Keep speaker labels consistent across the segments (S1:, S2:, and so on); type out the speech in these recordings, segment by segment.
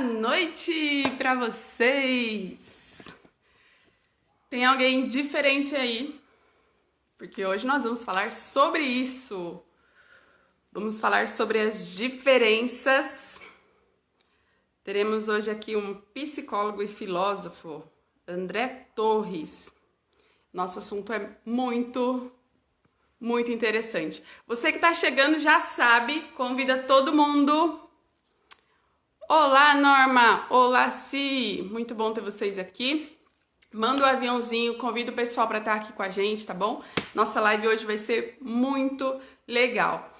S1: noite para vocês! Tem alguém diferente aí? Porque hoje nós vamos falar sobre isso. Vamos falar sobre as diferenças. Teremos hoje aqui um psicólogo e filósofo, André Torres. Nosso assunto é muito interessante. Você que está chegando já sabe, convida todo mundo. Olá, Norma! Olá, Si! Muito bom ter vocês aqui. Manda o aviãozinho, convida o pessoal para estar aqui com a gente, tá bom? Nossa live hoje vai ser muito legal.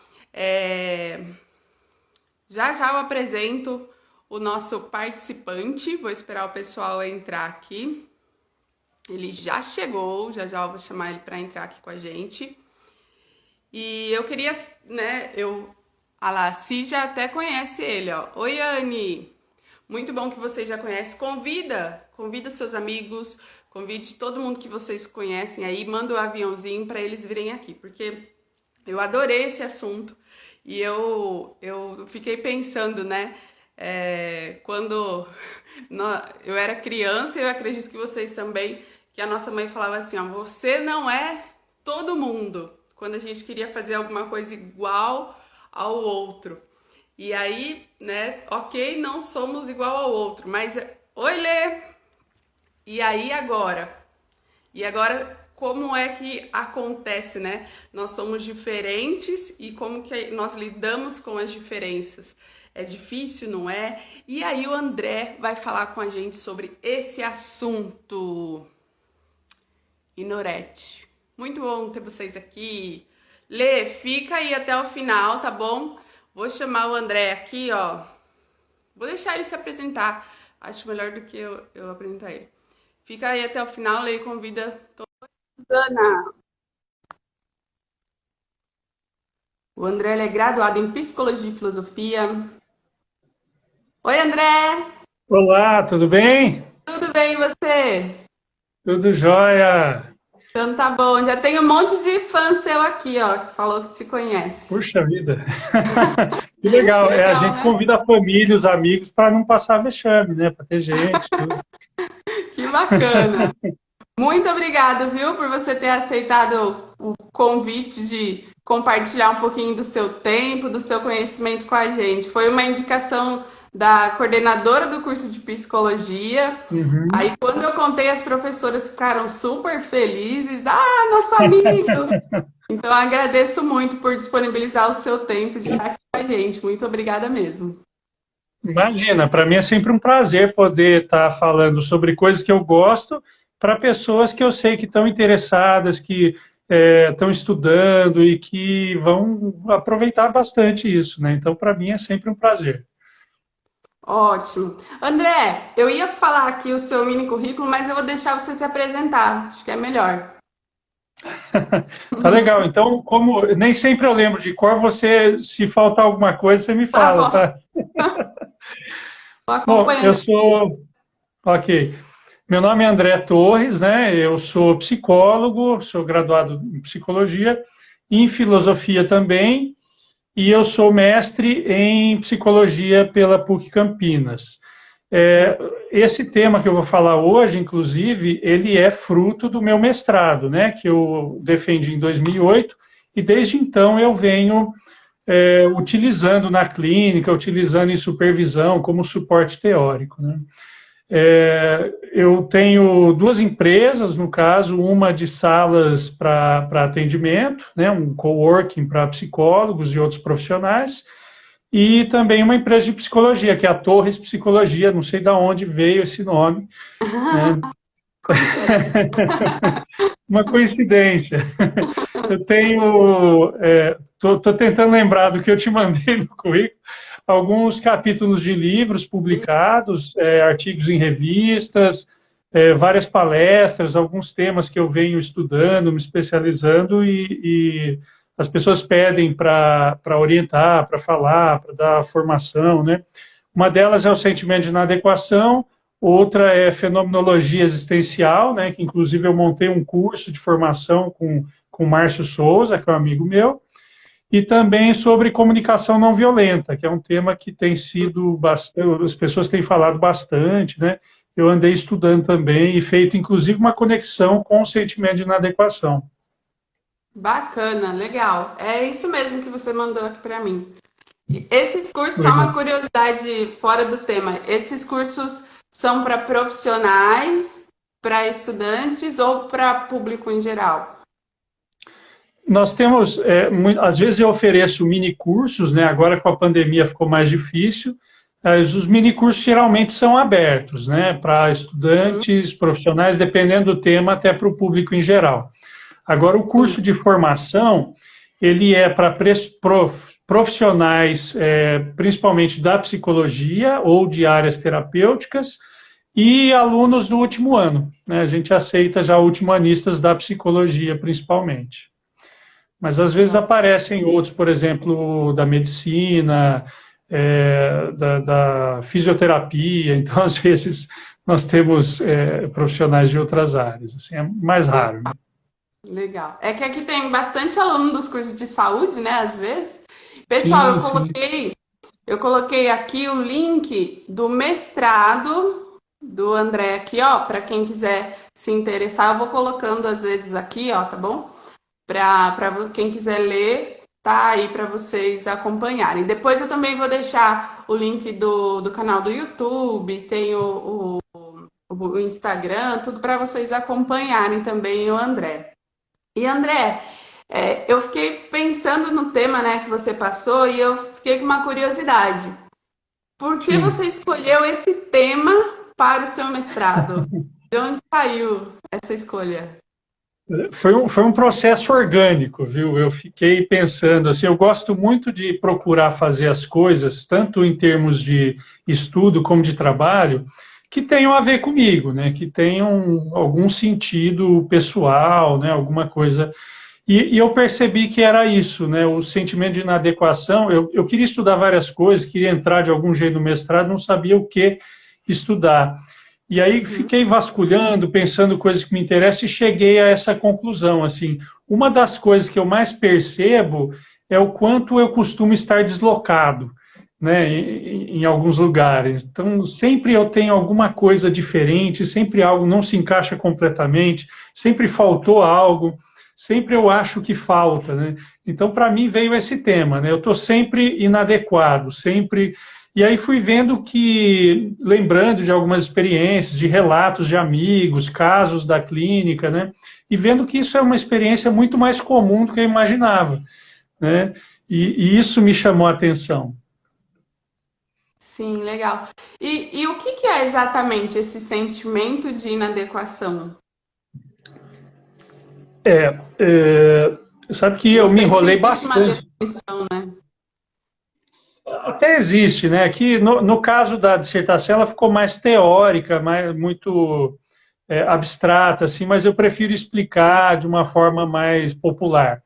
S1: Já eu apresento o nosso participante. Vou esperar o pessoal entrar aqui. Ele já chegou, já eu vou chamar ele para entrar aqui com a gente. E eu queria, a Si já até conhece ele, ó. Oi, Anne! Muito bom que vocês já conhecem. Convida seus amigos, convide todo mundo que vocês conhecem aí, manda o aviãozinho para eles virem aqui, porque eu adorei esse assunto e eu fiquei pensando, quando eu era criança, eu acredito que vocês também, que a nossa mãe falava assim, ó, você não é todo mundo, quando a gente queria fazer alguma coisa igual ao outro. E aí, ok, não somos igual ao outro, mas... Oi, Lê! E aí, agora? E agora, como é que acontece, Nós somos diferentes e como que nós lidamos com as diferenças? É difícil, não é? E aí o André vai falar com a gente sobre esse assunto. Inorete. Muito bom ter vocês aqui. Lê, fica aí até o final, tá bom? Vou chamar o André aqui, ó. Vou deixar ele se apresentar. Acho melhor do que eu apresentar ele. Fica aí até o final, Lê, e convida toda Ana. O André ele é graduado em Psicologia e Filosofia. Oi, André!
S2: Olá, tudo bem?
S1: Tudo bem, e você?
S2: Tudo jóia.
S1: Então tá bom, já tem um monte de fã seu aqui, ó, que falou que te conhece.
S2: Puxa vida. Que legal. A
S1: Legal,
S2: gente
S1: né?
S2: convida a família, os amigos, para não passar vexame, né? Para ter gente, tudo.
S1: Que bacana. Muito obrigada, viu, por você ter aceitado o convite de compartilhar um pouquinho do seu tempo, do seu conhecimento com a gente. Foi uma indicação da coordenadora do curso de psicologia.
S2: Uhum.
S1: Aí, quando eu contei, as professoras ficaram super felizes. Ah, nosso amigo! Então, eu agradeço muito por disponibilizar o seu tempo de estar aqui com a gente. Muito obrigada mesmo.
S2: Imagina, para mim é sempre um prazer poder estar falando sobre coisas que eu gosto para pessoas que eu sei que estão interessadas, que estão estudando e que vão aproveitar bastante isso, né? Então, para mim é sempre um prazer.
S1: Ótimo. André, eu ia falar aqui o seu mini currículo, mas eu vou deixar você se apresentar. Acho que é melhor.
S2: Tá legal. Então, como nem sempre eu lembro de cor, você, se faltar alguma coisa, você me
S1: Tá
S2: fala,
S1: bom,
S2: tá?
S1: tô
S2: Bom, eu
S1: acompanhando.
S2: sou. Ok. Meu nome é André Torres, né? Eu sou psicólogo, sou graduado em psicologia, em filosofia também, e eu sou mestre em psicologia pela PUC Campinas. É, esse tema que eu vou falar hoje, inclusive, ele é fruto do meu mestrado, né, que eu defendi em 2008, e desde então eu venho utilizando na clínica, utilizando em supervisão como suporte teórico, né. Eu tenho duas empresas, no caso, uma de salas para atendimento, né, um coworking para psicólogos e outros profissionais, e também uma empresa de psicologia, que é a Torres Psicologia, não sei de onde veio esse nome, né?
S1: Coincidência.
S2: Uma coincidência. Eu tenho, tô tentando lembrar do que eu te mandei no currículo, alguns capítulos de livros publicados, artigos em revistas, várias palestras, alguns temas que eu venho estudando, me especializando e as pessoas pedem para orientar, para falar, para dar formação, né? Uma delas é o sentimento de inadequação, outra é fenomenologia existencial, né? Que inclusive eu montei um curso de formação com o Márcio Souza, que é um amigo meu, e também sobre comunicação não violenta, que é um tema que tem sido bastante, as pessoas têm falado bastante, né? Eu andei estudando também e feito, inclusive, uma conexão com o sentimento de inadequação.
S1: Bacana, legal. É isso mesmo que você mandou aqui para mim. E esses cursos, só uma
S2: Legal.
S1: curiosidade fora do tema, esses cursos são para profissionais, para estudantes ou para público em geral?
S2: Nós temos, às vezes eu ofereço mini cursos, né? Agora com a pandemia ficou mais difícil, mas os mini cursos geralmente são abertos, né? Para estudantes, profissionais, dependendo do tema, até para o público em geral. Agora, o
S1: Sim.
S2: curso de formação, ele é para profissionais, principalmente da psicologia ou de áreas terapêuticas, e alunos do último ano, né? A gente aceita já ultimoanistas da psicologia, principalmente. Mas às vezes aparecem outros, por exemplo, da medicina, da fisioterapia, então às vezes nós temos profissionais de outras áreas, assim, é mais raro.
S1: Legal. É que aqui tem bastante aluno dos cursos de saúde, né? Às vezes. Pessoal,
S2: Sim, sim.
S1: eu coloquei aqui o link do mestrado do André aqui, ó, para quem quiser se interessar, eu vou colocando às vezes aqui, ó, tá bom? Para quem quiser ler, tá aí para vocês acompanharem. Depois eu também vou deixar o link do canal do YouTube, tem o Instagram, tudo para vocês acompanharem também o André. E André, eu fiquei pensando no tema, né, que você passou e eu fiquei com uma curiosidade. Por que
S2: Sim.
S1: você escolheu esse tema para o seu mestrado? De onde saiu essa escolha?
S2: Foi um processo orgânico, viu? Eu fiquei pensando assim, eu gosto muito de procurar fazer as coisas, tanto em termos de estudo como de trabalho, que tenham a ver comigo, né? Que tenham algum sentido pessoal, né? Alguma coisa. E eu percebi que era isso, né? O sentimento de inadequação. Eu queria estudar várias coisas, queria entrar de algum jeito no mestrado, não sabia o que estudar. E aí fiquei vasculhando, pensando coisas que me interessam e cheguei a essa conclusão. Assim, uma das coisas que eu mais percebo é o quanto eu costumo estar deslocado, né, em alguns lugares. Então, sempre eu tenho alguma coisa diferente, sempre algo não se encaixa completamente, sempre faltou algo, sempre eu acho que falta, né? Então, para mim veio esse tema, né? Eu estou sempre inadequado, sempre. E aí fui vendo que, lembrando de algumas experiências, de relatos de amigos, casos da clínica, né? E vendo que isso é uma experiência muito mais comum do que eu imaginava, né? E isso me chamou a atenção.
S1: Sim, legal. E o que é exatamente esse sentimento de inadequação?
S2: Sabe que
S1: Não
S2: eu me
S1: sei se
S2: enrolei
S1: existe uma
S2: bastante.
S1: definição, né?
S2: Até existe, né? Aqui, no caso da dissertação, ela ficou mais teórica, mais, muito abstrata, assim, mas eu prefiro explicar de uma forma mais popular.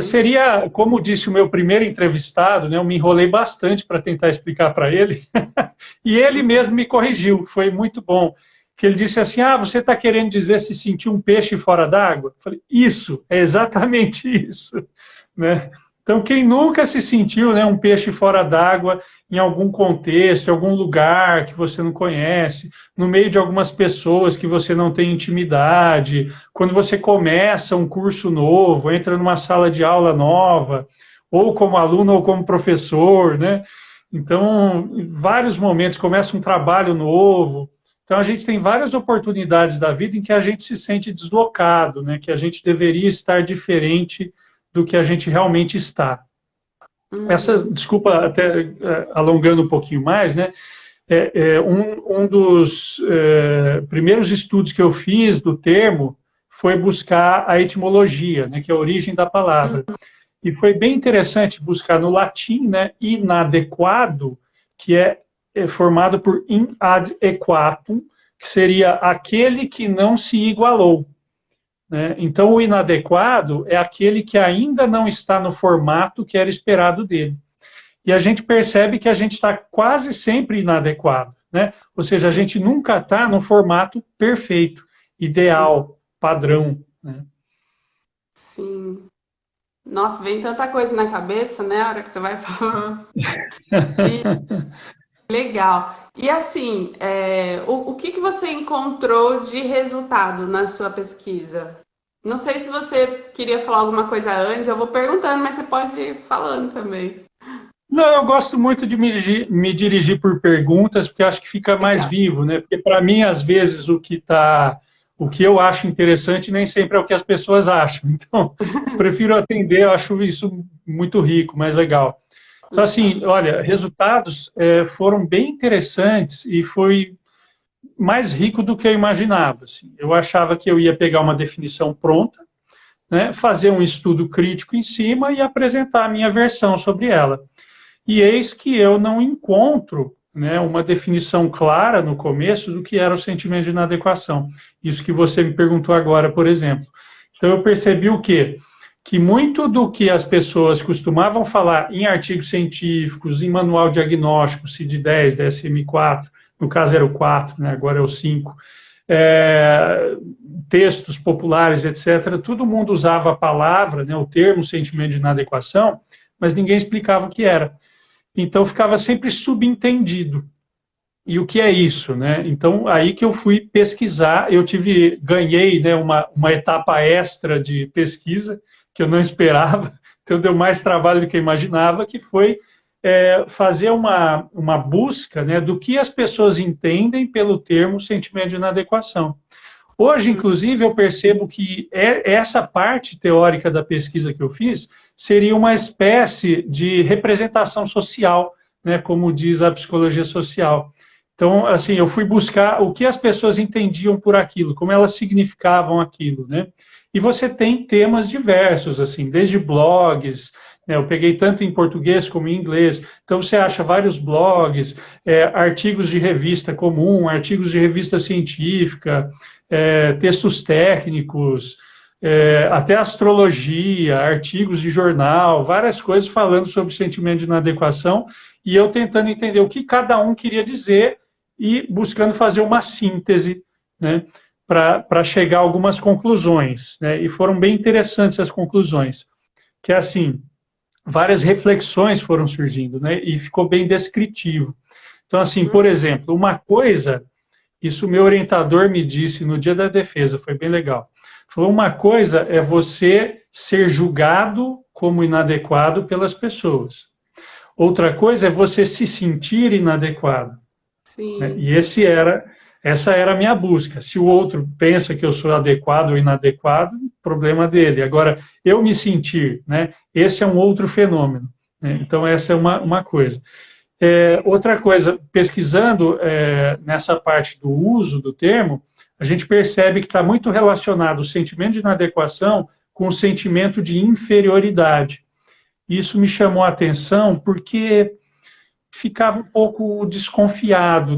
S2: Seria, como disse o meu primeiro entrevistado, né, eu me enrolei bastante para tentar explicar para ele, e ele mesmo me corrigiu, foi muito bom. Que ele disse assim: ah, você está querendo dizer se sentir um peixe fora d'água? Eu falei: isso, é exatamente isso. Né? Então, quem nunca se sentiu, né, um peixe fora d'água em algum contexto, em algum lugar que você não conhece, no meio de algumas pessoas que você não tem intimidade, quando você começa um curso novo, entra numa sala de aula nova, ou como aluno ou como professor, né? Então, em vários momentos começa um trabalho novo. Então, a gente tem várias oportunidades da vida em que a gente se sente deslocado, né? Que a gente deveria estar diferente do que a gente realmente está. Desculpa, até alongando um pouquinho mais, né? Um dos primeiros estudos que eu fiz do termo foi buscar a etimologia, né, que é a origem da palavra. E foi bem interessante buscar no latim, né, inadequado, que é formado por in ad equatum, que seria aquele que não se igualou. Né? Então, o inadequado é aquele que ainda não está no formato que era esperado dele. E a gente percebe que a gente está quase sempre inadequado. Né? Ou seja, a gente nunca está no formato perfeito, ideal, padrão. Né?
S1: Sim, Nossa, vem tanta coisa na cabeça, né? A hora que você vai falando. Legal. E assim, o que que você encontrou de resultado na sua pesquisa? Não sei se você queria falar alguma coisa antes, eu vou perguntando, mas você pode ir falando também.
S2: Não, eu gosto muito de me dirigir por perguntas, porque acho que fica mais
S1: Legal.
S2: vivo, né? Porque para mim, às vezes, o que eu acho interessante nem sempre é o que as pessoas acham. Então, prefiro atender, eu acho isso muito rico, mais legal. Então,
S1: Legal.
S2: assim, olha, resultados foram bem interessantes e foi mais rico do que eu imaginava. Assim. Eu achava que eu ia pegar uma definição pronta, né, fazer um estudo crítico em cima e apresentar a minha versão sobre ela. E eis que eu não encontro, né, uma definição clara no começo do que era o sentimento de inadequação. Isso que você me perguntou agora, por exemplo. Então eu percebi o quê? Que muito do que as pessoas costumavam falar em artigos científicos, em manual diagnóstico, CID-10, DSM-4, no caso era o 4, né, agora é o 5, é, textos populares, etc., todo mundo usava a palavra, né, o termo sentimento de inadequação, mas ninguém explicava o que era. Então ficava sempre subentendido. E o que é isso, né? Então aí que eu fui pesquisar, ganhei, né, uma etapa extra de pesquisa que eu não esperava, então deu mais trabalho do que eu imaginava, que foi fazer uma busca, né, do que as pessoas entendem pelo termo sentimento de inadequação. Hoje, inclusive, eu percebo que essa parte teórica da pesquisa que eu fiz seria uma espécie de representação social, né, como diz a psicologia social. Então, assim, eu fui buscar o que as pessoas entendiam por aquilo, como elas significavam aquilo, né? E você tem temas diversos, assim, desde blogs, né, eu peguei tanto em português como em inglês, então você acha vários blogs, artigos de revista comum, artigos de revista científica, textos técnicos, até astrologia, artigos de jornal, várias coisas falando sobre sentimento de inadequação, e eu tentando entender o que cada um queria dizer e buscando fazer uma síntese, né, para chegar a algumas conclusões, né, e foram bem interessantes as conclusões, que é assim, várias reflexões foram surgindo, né, e ficou bem descritivo. Então, assim, por exemplo, uma coisa, isso o meu orientador me disse no dia da defesa, foi bem legal. Falou, uma coisa é você ser julgado como inadequado pelas pessoas. Outra coisa é você se sentir inadequado. Né?
S1: Sim.
S2: E essa era a minha busca. Se o outro pensa que eu sou adequado ou inadequado, problema dele. Agora, eu me sentir, né? Esse é um outro fenômeno. Né? Então, essa é uma coisa. Outra coisa, pesquisando nessa parte do uso do termo, a gente percebe que está muito relacionado o sentimento de inadequação com o sentimento de inferioridade. Isso me chamou a atenção porque ficava um pouco desconfiado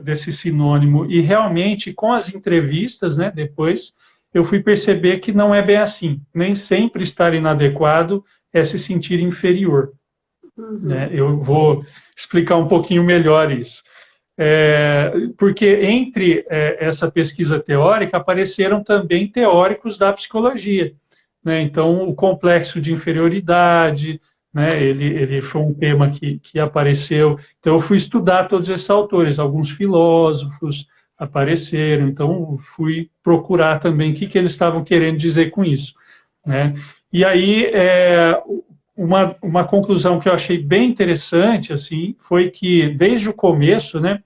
S2: desse sinônimo e realmente com as entrevistas, né, depois eu fui perceber que não é bem assim. Nem sempre estar inadequado é se sentir inferior. Né?
S1: Uhum.
S2: Eu vou explicar um pouquinho melhor isso. Porque entre essa pesquisa teórica apareceram também teóricos da psicologia. Né? Então, o complexo de inferioridade, né? Ele foi um tema que apareceu. Então, eu fui estudar todos esses autores, alguns filósofos apareceram, então fui procurar também o que eles estavam querendo dizer com isso. Né? E aí, uma conclusão que eu achei bem interessante assim foi que desde o começo, né,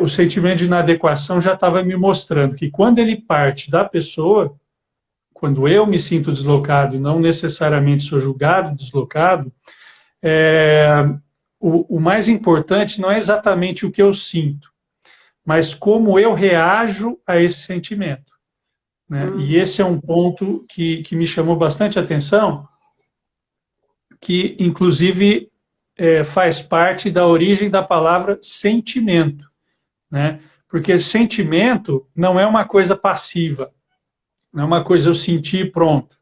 S2: o sentimento de inadequação já estava me mostrando que quando ele parte da pessoa, quando eu me sinto deslocado e não necessariamente sou julgado deslocado, o mais importante não é exatamente o que eu sinto, mas como eu reajo a esse sentimento. Né? E
S1: Uhum.
S2: esse é um ponto que me chamou bastante atenção, que inclusive faz parte da origem da palavra sentimento, né? Porque sentimento não é uma coisa passiva, não é uma coisa eu senti e pronto.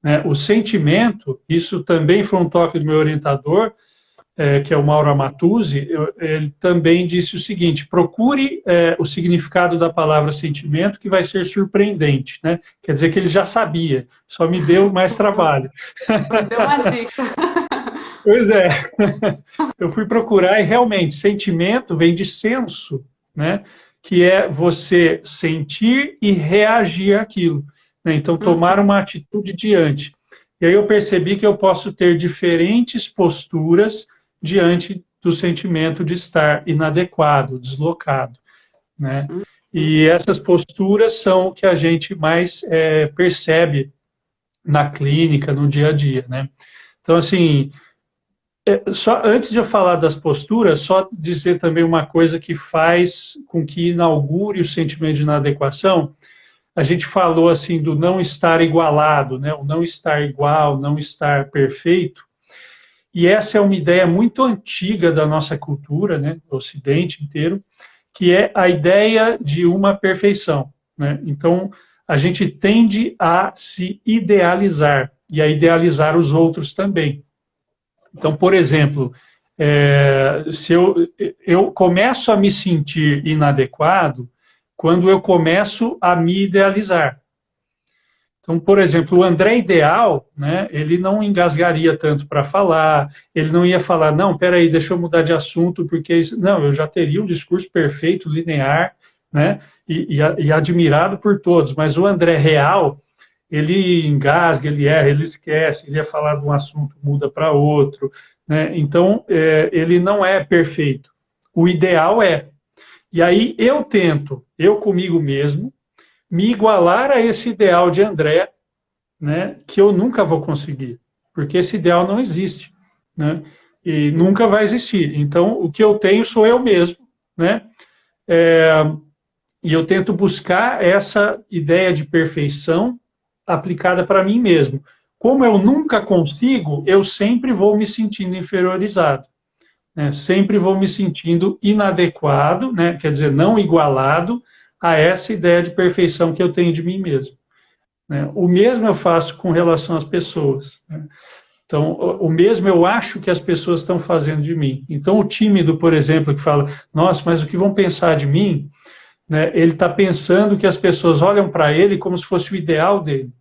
S2: Né? O sentimento, isso também foi um toque do meu orientador, que é o Mauro Amatuzzi, ele também disse o seguinte: procure o significado da palavra sentimento, que vai ser surpreendente, né? Quer dizer que ele já sabia, só me deu mais trabalho.
S1: Deu uma dica.
S2: Pois é, eu fui procurar e realmente sentimento vem de senso, né? Que é você sentir e reagir àquilo, né? Então, tomar uma atitude diante. E aí eu percebi que eu posso ter diferentes posturas diante do sentimento de estar inadequado, deslocado, né? E essas posturas são o que a gente mais percebe na clínica, no dia a dia, né? Então, assim, só antes de eu falar das posturas, só dizer também uma coisa que faz com que inaugure o sentimento de inadequação. A gente falou assim do não estar igualado, né? O não estar igual, não estar perfeito. E essa é uma ideia muito antiga da nossa cultura, né? Do Ocidente inteiro, que é a ideia de uma perfeição, né? Então, a gente tende a se idealizar e a idealizar os outros também. Então, por exemplo, se eu começo a me sentir inadequado quando eu começo a me idealizar. Então, por exemplo, o André ideal, né, ele não engasgaria tanto para falar, ele não ia falar, não, peraí, deixa eu mudar de assunto, porque, não, eu já teria um discurso perfeito, linear, né, e admirado por todos, mas o André real, ele engasga, ele erra, ele esquece, ele ia falar de um assunto, muda para outro, né, então, ele não é perfeito. O ideal é. E aí eu tento, eu comigo mesmo, me igualar a esse ideal de André, né, que eu nunca vou conseguir, porque esse ideal não existe, né, e nunca vai existir. Então, o que eu tenho sou eu mesmo, né, e eu tento buscar essa ideia de perfeição aplicada para mim mesmo. Como eu nunca consigo, eu sempre vou me sentindo inferiorizado, né, sempre vou me sentindo inadequado, né, quer dizer, não igualado a essa ideia de perfeição que eu tenho de mim mesmo, né? O mesmo eu faço com relação às pessoas, né? Então, o mesmo eu acho que as pessoas estão fazendo de mim. Então, o tímido, por exemplo, que fala, nossa, mas o que vão pensar de mim? Né, ele está pensando que as pessoas olham para ele como se fosse o ideal dele,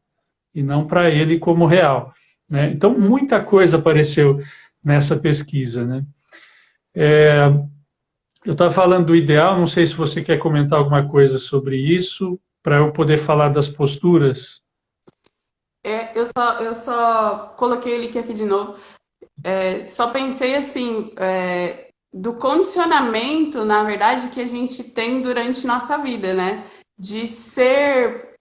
S2: e não para ele como real, né? Então, muita coisa apareceu nessa pesquisa, né? Eu estava falando do ideal, não sei se você quer comentar alguma coisa sobre isso, para eu poder falar das posturas.
S1: Eu só coloquei o link aqui de novo. Só pensei assim, do condicionamento, na verdade, que a gente tem durante nossa vida, né? De ser,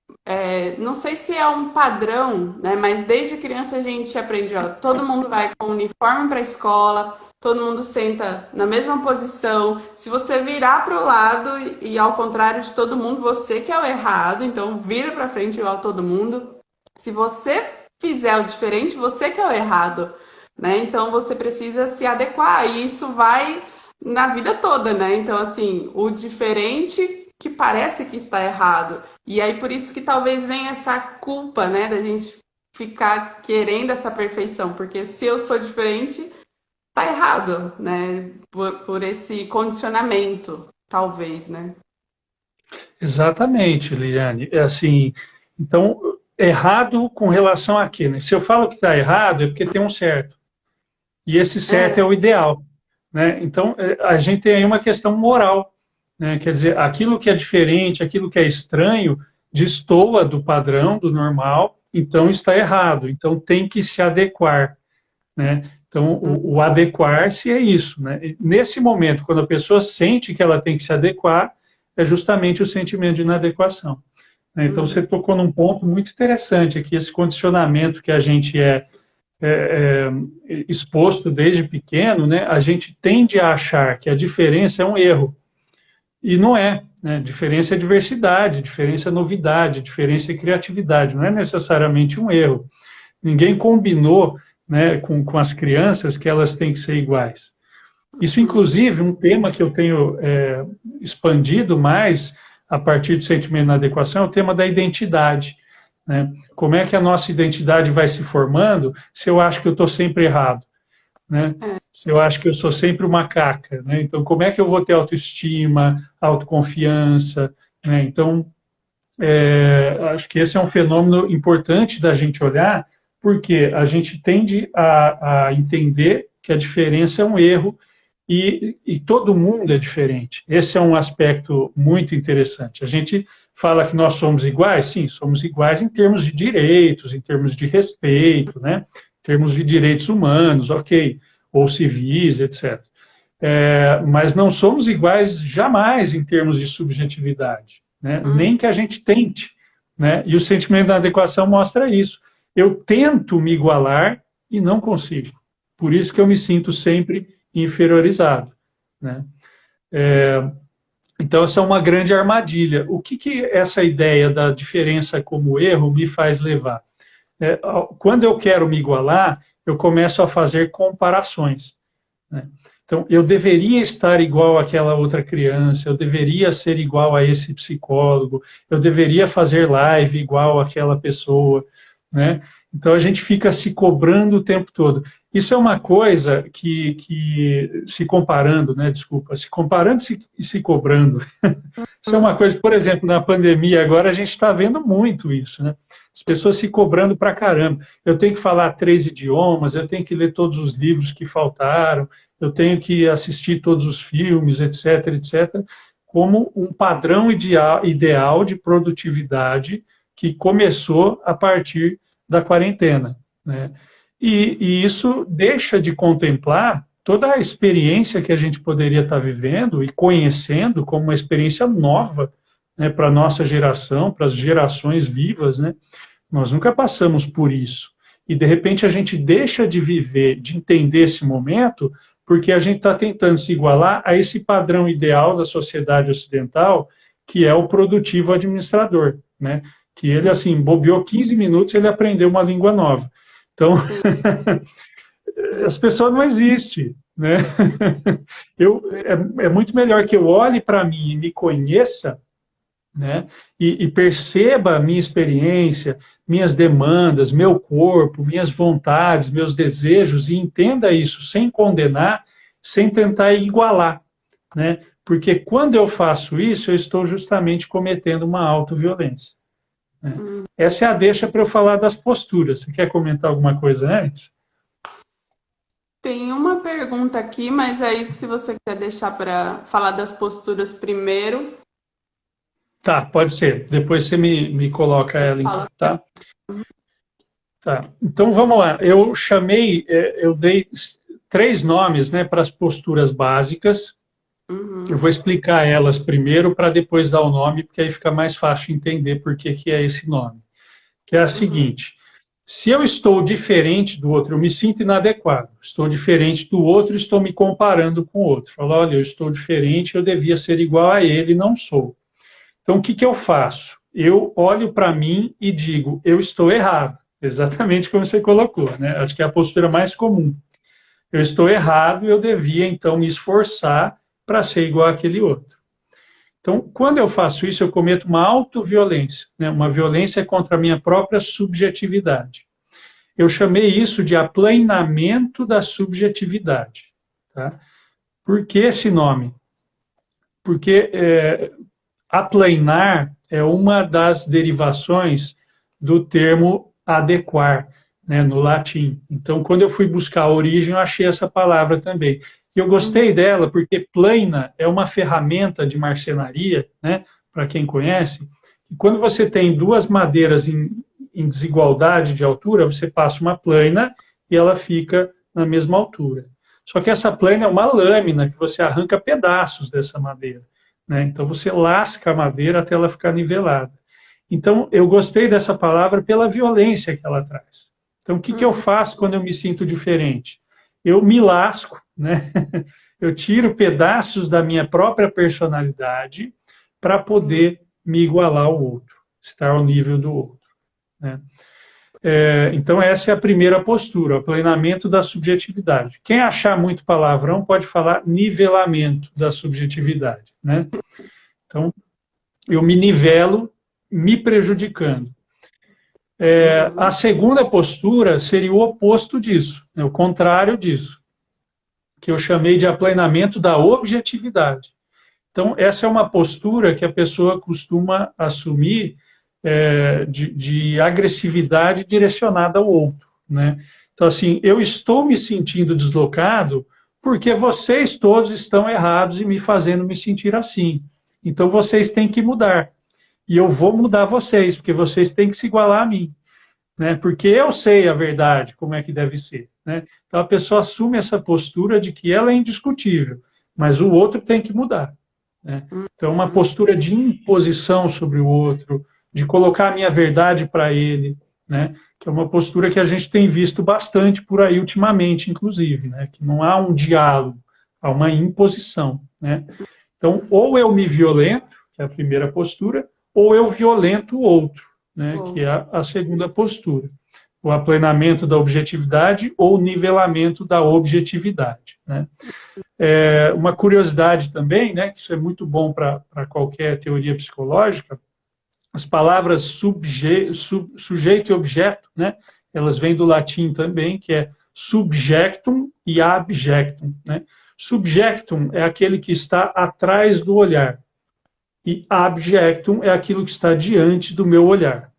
S1: não sei se é um padrão, né? Mas desde criança a gente aprende, ó, todo mundo vai com uniforme para a escola, todo mundo senta na mesma posição. Se você virar para o lado e ao contrário de todo mundo, você que é o errado, então vira para frente igual todo mundo. Se você fizer o diferente, você que é o errado, né? Então você precisa se adequar e isso vai na vida toda, né? Então assim, o diferente que parece que está errado. E aí por isso que talvez venha essa culpa, né, da gente ficar querendo essa perfeição, porque se eu sou diferente, tá errado, né? Por esse condicionamento, talvez, né?
S2: Exatamente, Liliane. É assim, então, errado com relação a quê, né? Se eu falo que está errado, é porque tem um certo. E esse certo é o ideal, né? Então, a gente tem aí uma questão moral, né? Quer dizer, aquilo que é diferente, aquilo que é estranho, destoa do padrão, do normal, então está errado. Então, tem que se adequar, né? Então, o adequar-se é isso, né? E nesse momento, quando a pessoa sente que ela tem que se adequar, é justamente o sentimento de inadequação, né? Então, você tocou num ponto muito interessante aqui, esse condicionamento que a gente exposto desde pequeno, né? A gente tende a achar que a diferença é um erro, e não é, né? Diferença é diversidade, diferença é novidade, diferença é criatividade, não é necessariamente um erro. Ninguém combinou, né, com as crianças que elas têm que ser iguais. Isso, inclusive, um tema que eu tenho expandido mais a partir do sentimento de inadequação é o tema da identidade, né? Como é que a nossa identidade vai se formando se eu acho que eu estou sempre errado, né? Se eu acho que eu sou sempre uma caca, né? Então, como é que eu vou ter autoestima, autoconfiança, né? Então, acho que esse é um fenômeno importante da gente olhar, porque a gente tende a entender que a diferença é um erro e todo mundo é diferente. Esse é um aspecto muito interessante. A gente fala que nós somos iguais, sim, somos iguais em termos de direitos, em termos de respeito, né? Em termos de direitos humanos, ok, ou civis, etc. Mas não somos iguais jamais em termos de subjetividade, né? Nem que a gente tente, né? E o sentimento da adequação mostra isso. Eu tento me igualar e não consigo. Por isso que eu me sinto sempre inferiorizado, né? Então, essa é uma grande armadilha. O que essa ideia da diferença como erro me faz levar? Quando eu quero me igualar, eu começo a fazer comparações, né? Então, eu deveria estar igual àquela outra criança, eu deveria ser igual a esse psicólogo, eu deveria fazer live igual àquela pessoa, né? Então, a gente fica se cobrando o tempo todo. Isso é uma coisa que se comparando, né? Desculpa, se comparando e se cobrando. Isso é uma coisa, por exemplo, na pandemia agora a gente está vendo muito isso, né? As pessoas se cobrando pra caramba. Eu tenho que falar 3 idiomas, eu tenho que ler todos os livros que faltaram, eu tenho que assistir todos os filmes, etc., etc., como um padrão ideal de produtividade que começou a partir da quarentena, né? E isso deixa de contemplar toda a experiência que a gente poderia estar vivendo e conhecendo como uma experiência nova, né, para a nossa geração, para as gerações vivas, né? Nós nunca passamos por isso. E, de repente, a gente deixa de viver, de entender esse momento, porque a gente está tentando se igualar a esse padrão ideal da sociedade ocidental, que é o produtivo administrador, né? Que ele, assim, bobeou 15 minutos, ele aprendeu uma língua nova. Então, as pessoas não existem, né? É muito melhor que eu olhe para mim e me conheça, né? E perceba a minha experiência, minhas demandas, meu corpo, minhas vontades, meus desejos, e entenda isso sem condenar, sem tentar igualar, né? Porque quando eu faço isso, eu estou justamente cometendo uma autoviolência, né? Essa é a deixa para eu falar das posturas. Você quer comentar alguma coisa antes?
S1: Tem uma pergunta aqui, mas aí se você quer deixar para falar das posturas primeiro,
S2: Tá, pode ser. Depois você me coloca ela, então,
S1: fala.
S2: tá? Tá. Então vamos lá. Eu dei 3 nomes, né, para as posturas básicas. Eu vou explicar elas primeiro para depois dar o nome, porque aí fica mais fácil entender por que é esse nome. Que é a seguinte: se eu estou diferente do outro, eu me sinto inadequado. Estou diferente do outro, estou me comparando com o outro. Falo, olha, eu estou diferente, eu devia ser igual a ele, não sou. Então, o que eu faço? Eu olho para mim e digo, eu estou errado. Exatamente como você colocou, né? Acho que é a postura mais comum. Eu estou errado, eu devia, então, me esforçar para ser igual àquele outro. Então, quando eu faço isso, eu cometo uma autoviolência, né? Uma violência contra a minha própria subjetividade. Eu chamei isso de aplanamento da subjetividade. Tá? Por que esse nome? Porque aplanar é uma das derivações do termo adequar, né, no latim. Então, quando eu fui buscar a origem, eu achei essa palavra também. E eu gostei dela porque plana é uma ferramenta de marcenaria, né, para quem conhece, e quando você tem 2 madeiras em desigualdade de altura, você passa uma plana e ela fica na mesma altura. Só que essa plana é uma lâmina que você arranca pedaços dessa madeira, né? Então você lasca a madeira até ela ficar nivelada. Então eu gostei dessa palavra pela violência que ela traz. Então o que eu faço quando eu me sinto diferente? Eu me lasco, né? Eu tiro pedaços da minha própria personalidade para poder me igualar ao outro, estar ao nível do outro, né? Então, essa é a primeira postura, o plenamento da subjetividade. Quem achar muito palavrão pode falar nivelamento da subjetividade, né? Então, eu me nivelo me prejudicando. A segunda postura seria o oposto disso, né? O contrário disso. que eu chamei de aplanamento da objetividade. Então, essa é uma postura que a pessoa costuma assumir de agressividade direcionada ao outro, né? Então, assim, eu estou me sentindo deslocado porque vocês todos estão errados e me fazendo me sentir assim. Então, vocês têm que mudar. E eu vou mudar vocês, porque vocês têm que se igualar a mim, né? Porque eu sei a verdade, como é que deve ser, né? Então, a pessoa assume essa postura de que ela é indiscutível, mas o outro tem que mudar, né? Então, uma postura de imposição sobre o outro, de colocar a minha verdade para ele, né? Que é uma postura que a gente tem visto bastante por aí ultimamente, inclusive, né? Que não há um diálogo, há uma imposição, né? Então, ou eu me violento, que é a primeira postura, ou eu violento o outro, né? Que é a segunda postura. O aplanamento da objetividade ou nivelamento da objetividade, né? Uma curiosidade também, né, que isso é muito bom para qualquer teoria psicológica, as palavras sujeito e objeto, né, elas vêm do latim também, que é subjectum e abjectum, né? Subjectum é aquele que está atrás do olhar e abjectum é aquilo que está diante do meu olhar.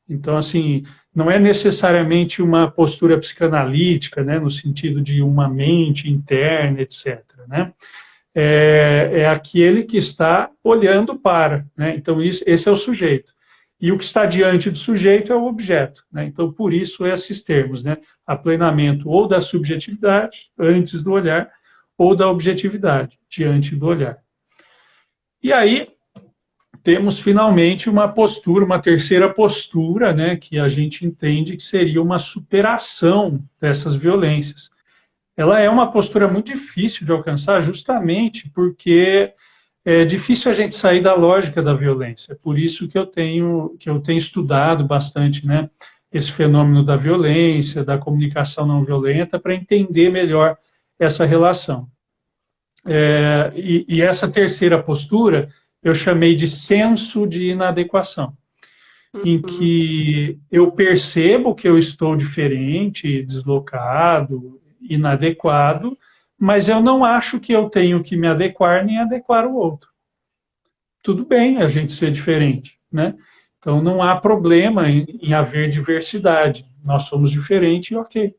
S2: Então, assim, não é necessariamente uma postura psicanalítica, né, no sentido de uma mente interna, etc., né? É aquele que está olhando para, né? Então, esse é o sujeito. E o que está diante do sujeito é o objeto, né? Então, por isso, esses termos, né? Aplanamento ou da subjetividade, antes do olhar, ou da objetividade, diante do olhar. E aí, temos finalmente uma postura, uma terceira postura, né, que a gente entende que seria uma superação dessas violências. Ela é uma postura muito difícil de alcançar, justamente porque é difícil a gente sair da lógica da violência. Por isso que eu tenho estudado bastante, né, esse fenômeno da violência, da comunicação não violenta, para entender melhor essa relação. E essa terceira postura eu chamei de senso de inadequação, em que eu percebo que eu estou diferente, deslocado, inadequado, mas eu não acho que eu tenho que me adequar nem adequar o outro. Tudo bem a gente ser diferente, né? Então não há problema em haver diversidade. Nós somos diferentes e ok,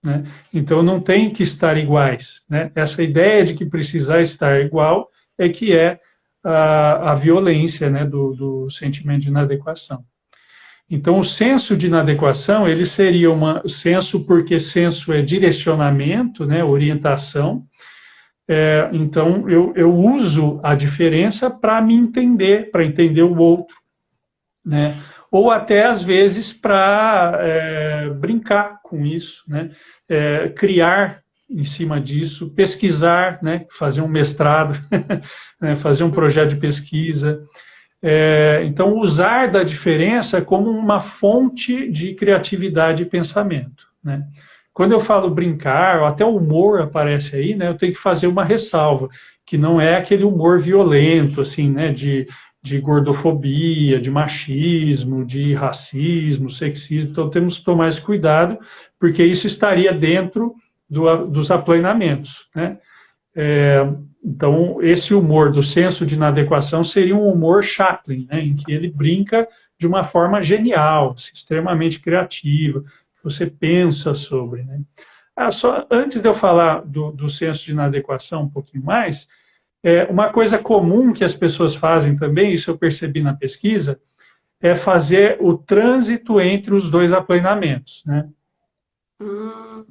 S2: né? Então não tem que estar iguais, né? Essa ideia de que precisar estar igual é que é a violência, né, do sentimento de inadequação. Então, o senso de inadequação, ele seria senso, porque senso é direcionamento, né, orientação. Então, eu uso a diferença para me entender, para entender o outro, né? Ou até, às vezes, para brincar com isso, né? Criar em cima disso, pesquisar, né? Fazer um mestrado, né? Fazer um projeto de pesquisa. Então, usar da diferença como uma fonte de criatividade e pensamento, né? Quando eu falo brincar, ou até o humor aparece aí, né? Eu tenho que fazer uma ressalva, que não é aquele humor violento, assim, né? De gordofobia, de machismo, de racismo, sexismo. Então, temos que tomar esse cuidado, porque isso estaria dentro dos aplanamentos, né? Então, esse humor do senso de inadequação seria um humor Chaplin, né, em que ele brinca de uma forma genial, extremamente criativa, que você pensa sobre, né? Só antes de eu falar do senso de inadequação um pouquinho mais, uma coisa comum que as pessoas fazem também, isso eu percebi na pesquisa, é fazer o trânsito entre os dois aplanamentos, né?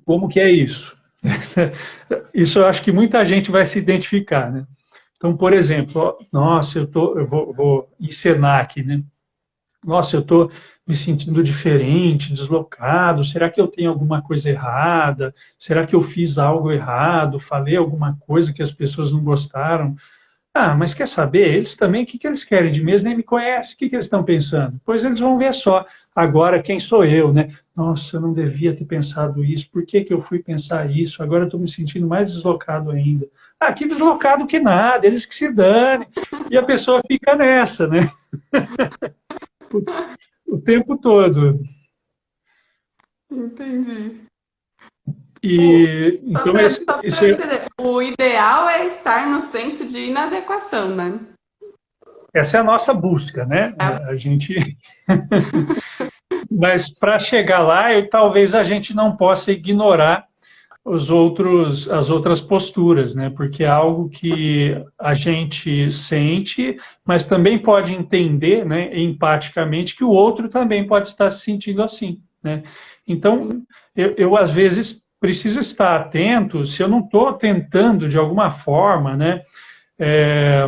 S2: Como que é isso? Isso eu acho que muita gente vai se identificar, né? Então, por exemplo, nossa, eu vou encenar aqui, né? Nossa, eu estou me sentindo diferente, deslocado. Será que eu tenho alguma coisa errada? Será que eu fiz algo errado? Falei alguma coisa que as pessoas não gostaram? Mas quer saber? Eles também, o que eles querem de mim? Eles nem me conhecem. O que eles estão pensando? Pois eles vão ver só. Agora, quem sou eu, né? Nossa, eu não devia ter pensado isso. Por que eu fui pensar isso? Agora eu estou me sentindo mais deslocado ainda. Que deslocado que nada, eles que se dane. E a pessoa fica nessa, né? O tempo todo.
S1: Entendi.
S2: E então
S1: Só
S2: isso
S1: para entender, o ideal é estar no senso de inadequação, né?
S2: essa é a nossa busca, né? A gente, mas para chegar lá, talvez a gente não possa ignorar as outras posturas, né? Porque é algo que a gente sente, mas também pode entender, né, empaticamente, que o outro também pode estar se sentindo assim, né? Então, eu às vezes preciso estar atento se eu não estou tentando de alguma forma, né? É,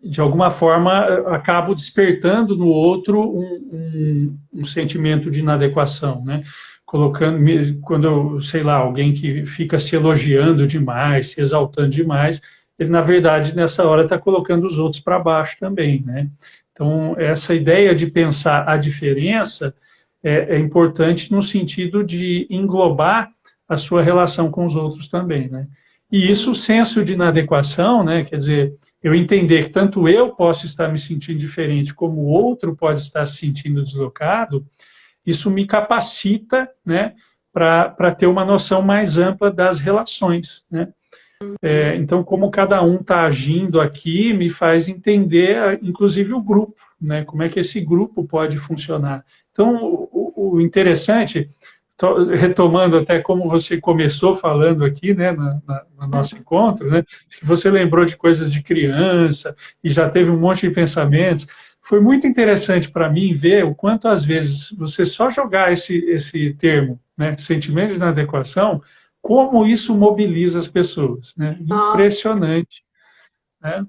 S2: de alguma forma, acabo despertando no outro um sentimento de inadequação, né? Colocando, quando eu, sei lá, alguém que fica se elogiando demais, se exaltando demais, ele, na verdade, nessa hora está colocando os outros para baixo também, né? Então, essa ideia de pensar a diferença é importante no sentido de englobar a sua relação com os outros também, né? E isso, o senso de inadequação, né? Quer dizer, eu entender que tanto eu posso estar me sentindo diferente, como o outro pode estar se sentindo deslocado, isso me capacita, né, para ter uma noção mais ampla das relações, né? Então, como cada um está agindo aqui, me faz entender, inclusive, o grupo, né? Como é que esse grupo pode funcionar. Então, o interessante, retomando até como você começou falando aqui, né, no nosso encontro, né, que você lembrou de coisas de criança e já teve um monte de pensamentos. Foi muito interessante para mim ver o quanto, às vezes, você só jogar esse termo, né, sentimento de inadequação, como isso mobiliza as pessoas, né?
S1: Nossa,
S2: Impressionante, né?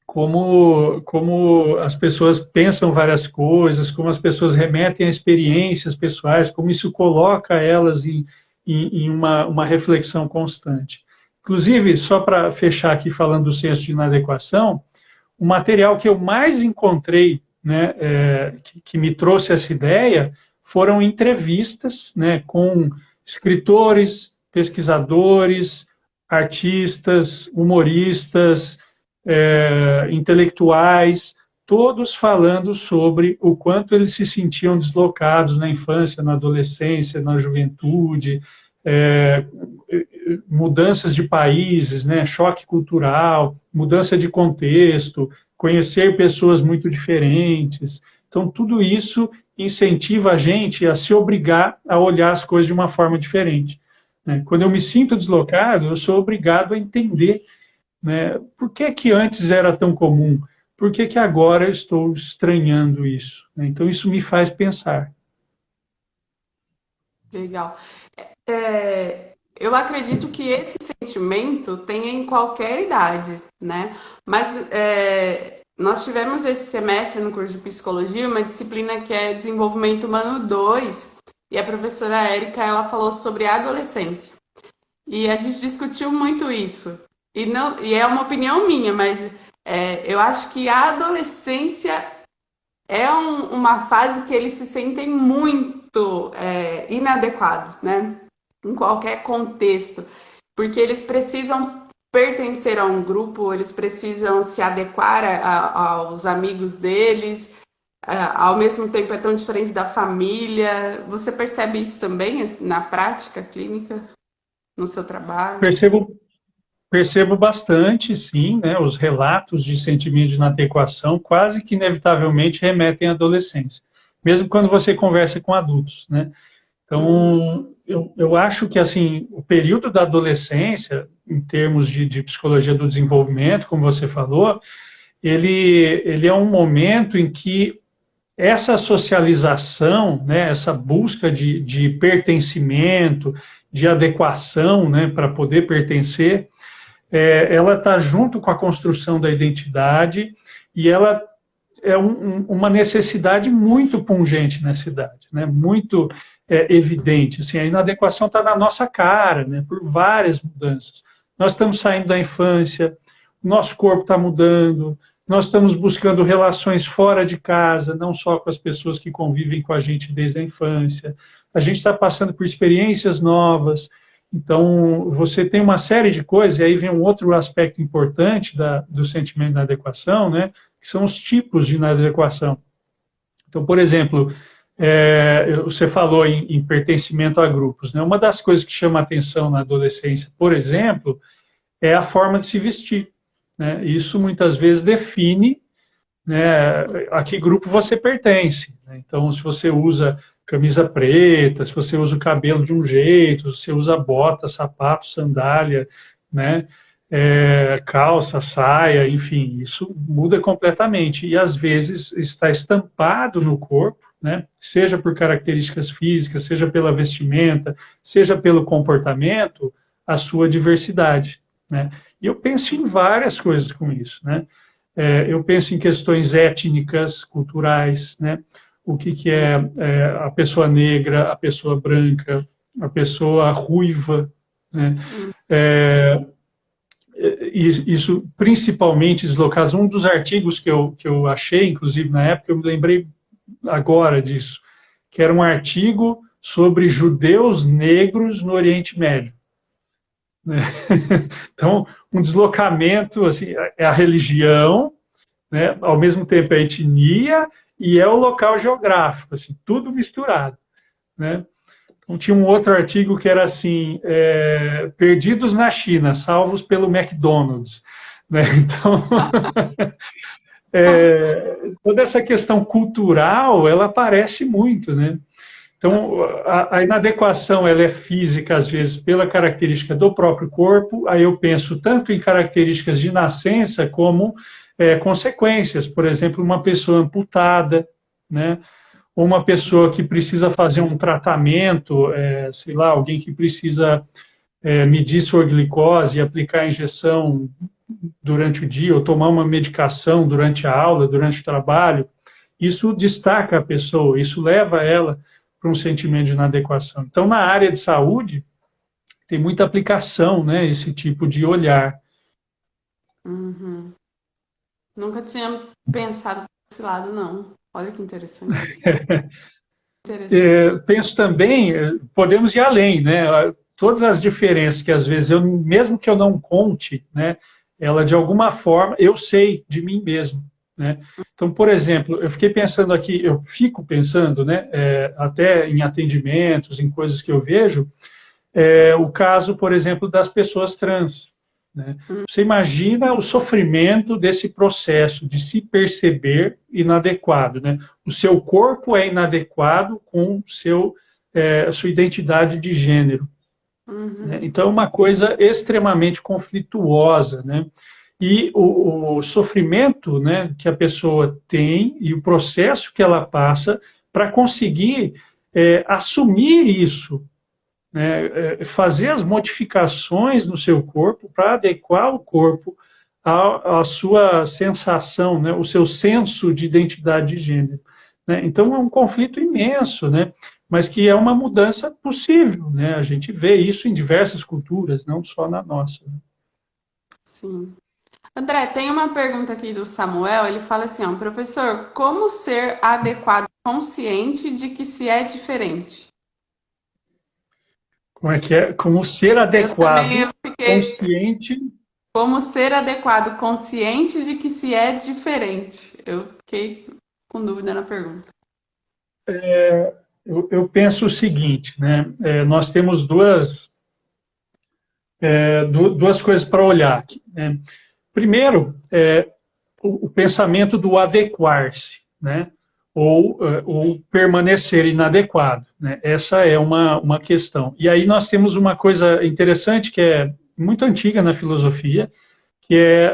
S2: Como as pessoas pensam várias coisas, como as pessoas remetem a experiências pessoais, como isso coloca elas em uma reflexão constante. Inclusive, só para fechar aqui falando do senso de inadequação, o material que eu mais encontrei, né, que me trouxe essa ideia, foram entrevistas, né, com escritores, pesquisadores, artistas, humoristas, intelectuais, todos falando sobre o quanto eles se sentiam deslocados na infância, na adolescência, na juventude, é, mudanças de países, né, choque cultural, mudança de contexto, conhecer pessoas muito diferentes. Então, tudo isso incentiva a gente a se obrigar a olhar as coisas de uma forma diferente, né? Quando eu me sinto deslocado, eu sou obrigado a entender, né, por que que antes era tão comum, por que que agora eu estou estranhando isso, né? Então, isso me faz pensar.
S1: legal. Eu acredito que esse sentimento tenha em qualquer idade, né? Mas nós tivemos esse semestre no curso de psicologia uma disciplina que é Desenvolvimento Humano 2 e a professora Érica ela falou sobre a adolescência. E a gente discutiu muito isso. E, não, e é uma opinião minha, mas eu acho que a adolescência é uma fase que eles se sentem muito inadequados, né? Em qualquer contexto, porque eles precisam pertencer a um grupo, eles precisam se adequar aos amigos deles, ao mesmo tempo é tão diferente da família. Você percebe isso também assim, na prática clínica, no seu trabalho?
S2: Percebo Percebo bastante, sim, né, os relatos de sentimento de inadequação quase que inevitavelmente remetem à adolescência, mesmo quando você conversa com adultos, né? Então, eu acho que, assim, o período da adolescência, em termos de psicologia do desenvolvimento, como você falou, ele é um momento em que essa socialização, né, essa busca de pertencimento, de adequação, né, para poder pertencer, ela está junto com a construção da identidade e ela é uma necessidade muito pungente nessa idade, né? Muito evidente. Assim, a inadequação está na nossa cara, né? Por várias mudanças. Nós estamos saindo da infância, nosso corpo está mudando, nós estamos buscando relações fora de casa, não só com as pessoas que convivem com a gente desde a infância. A gente está passando por experiências novas. Então, você tem uma série de coisas, e aí vem um outro aspecto importante do sentimento de inadequação, né, que são os tipos de inadequação. Então, por exemplo, Você falou em pertencimento a grupos, né? Uma das coisas que chama a atenção na adolescência, por exemplo, é a forma de se vestir, né? Isso muitas vezes define, né, a que grupo você pertence, né? Então, se você usa camisa preta, se você usa o cabelo de um jeito, se você usa bota, sapato, sandália, né, calça, saia, enfim, isso muda completamente e às vezes está estampado no corpo, né, seja por características físicas, seja pela vestimenta, seja pelo comportamento, a sua diversidade, né? E eu penso em várias coisas com isso, né? Eu penso em questões étnicas, culturais, né? O que é a pessoa negra, a pessoa branca, a pessoa ruiva, né? É, isso principalmente deslocados. Um dos artigos que eu achei, inclusive na época, eu me lembrei agora disso, que era um artigo sobre judeus negros no Oriente Médio, né? Então, um deslocamento, assim, é a religião, né? Ao mesmo tempo é a etnia e é o local geográfico, assim, tudo misturado, né? Então, tinha um outro artigo que era assim, perdidos na China, salvos pelo McDonald's, né? Então, toda essa questão cultural, ela aparece muito, né? Então, a inadequação, ela é física, às vezes, pela característica do próprio corpo, aí eu penso tanto em características de nascença como consequências, por exemplo, uma pessoa amputada, né? Ou uma pessoa que precisa fazer um tratamento, sei lá, alguém que precisa medir sua glicose e aplicar a injeção durante o dia, ou tomar uma medicação durante a aula, durante o trabalho, isso destaca a pessoa, isso leva ela para um sentimento de inadequação. Então, na área de saúde, tem muita aplicação, né, esse tipo de olhar.
S1: Uhum. Nunca tinha pensado desse lado, não. Olha que interessante. Interessante.
S2: Penso também, podemos ir além, né? Todas as diferenças que às vezes mesmo que eu não conte, né, ela de alguma forma eu sei de mim mesmo, né? Então, por exemplo, eu fico pensando, né, até em atendimentos, em coisas que eu vejo, o caso, por exemplo, das pessoas trans, né? Você imagina o sofrimento desse processo de se perceber inadequado, né? O seu corpo é inadequado com a sua identidade de gênero, né? Então, é uma coisa extremamente conflituosa, né? E o sofrimento, né, que a pessoa tem e o processo que ela passa para conseguir assumir isso, né, fazer as modificações no seu corpo para adequar o corpo à sua sensação, né, o seu senso de identidade de gênero, né? Então é um conflito imenso, né, mas que é uma mudança possível, né? A gente vê isso em diversas culturas, não só na nossa.
S1: Sim. André, tem uma pergunta aqui do Samuel. Ele fala assim, ó, professor, como ser adequado, consciente de que se é diferente?
S2: Como é que é? Como ser adequado,
S1: Eu fiquei,
S2: consciente.
S1: como ser adequado, consciente de que se é diferente. Eu fiquei com dúvida na pergunta.
S2: Eu penso o seguinte, né? Nós temos duas coisas para olhar aqui, né? Primeiro, o pensamento do adequar-se, né? Ou permanecer inadequado, né? Essa é uma questão. E aí nós temos uma coisa interessante que é muito antiga na filosofia, que é